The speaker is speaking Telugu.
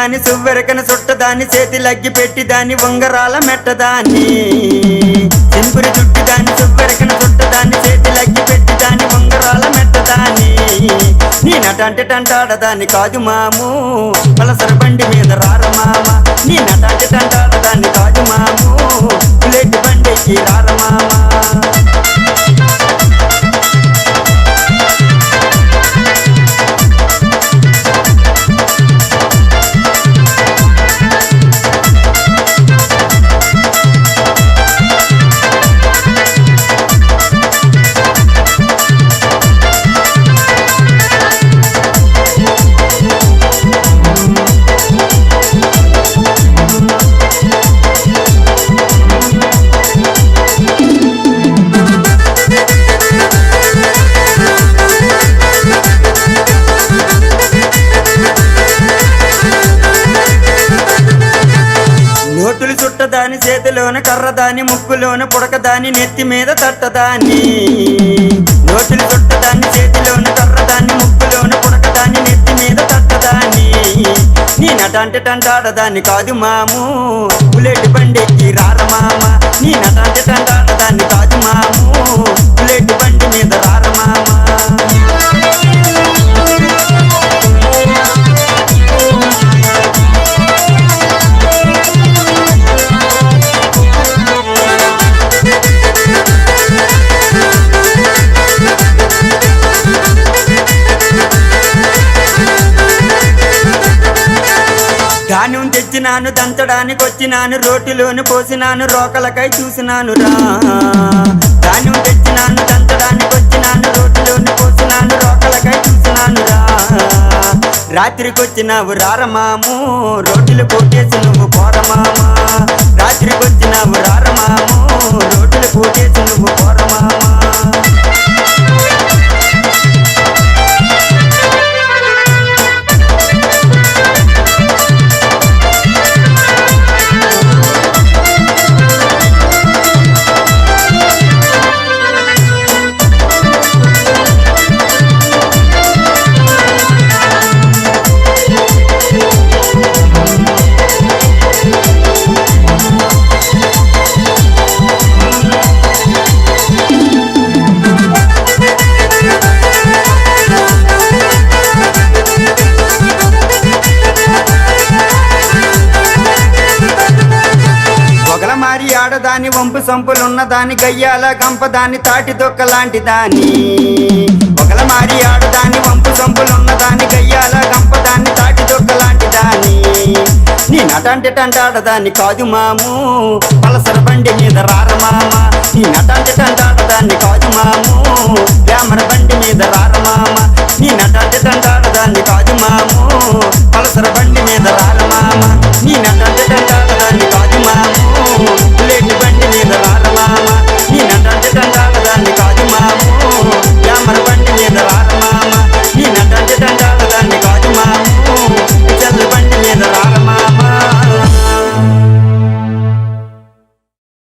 దాని సువ్వెరకన చుట్టదాన్ని చేతిలగ్గి పెట్టి దాన్ని ఉంగరాల మెట్టదాన్ని సింపురి చుట్టి దాన్ని సువ్వెరకన చుట్టదాన్ని చేతిలగ్గి పెట్టి దాన్ని ఉంగరాల మెట్టదాన్ని నీ నటంటే టంటాడదాన్ని కాదు మాము పలసర బండి మీద రార మామ నీ నటంటే టంటాడదాన్ని కాదు మాము బుల్లెట్ బండికి రార మామ నోటులు చుట్టదాని చేతిలోన కర్రదాని ముక్కులోన పుడకదాని నెత్తి మీద తట్టదాని నోటులు చుట్టదాని చేతిలోన కర్రదాని ముక్కులోన పుడకదాని నెత్తి మీద తట్టదాని నీ నటంటే టంటాడదాన్ని కాదు మాము బుల్లెట్ బండికి రార మామ నీ నటంటే టంటాడదాన్ని కాదు మాము బుల్లెట్ బండి మీద రార మామ ధాన్యం తెచ్చినాను దంచడానికి వచ్చినాను రోటిలోను పోసినాను రోకలకై చూసినాను రా ధాన్యం తెచ్చినాను దంచడానికి వచ్చినాను రోటిలోను పోసినాను రోకలకై చూసినాను రా రాత్రికొచ్చినావు రారమాము రోటిలు పోటేసి నువ్వు పోరమామా రాత్రికొచ్చినావు రారమాము రోటిలు పోటేసి నువ్వు పోరమామా ఆడదాని వంపు సంపులున్నదాని గయ్యాల గంపదాని తాటి దొక్క లాంటి దాని ఒకల మారి ఆడదాని వంపు సంపులున్నదాని గయ్యాల గంపదాన్ని తాటి దొక్క లాంటి దాని నీ నటంటే టంటాడదాన్ని కాదు మాము పలసర బండి మీద రార మామ నీ నటంటే టంటాడదాన్ని కాదు మాము గ్లామర్ బండి మీద రార మామ నీ నటంటే టంట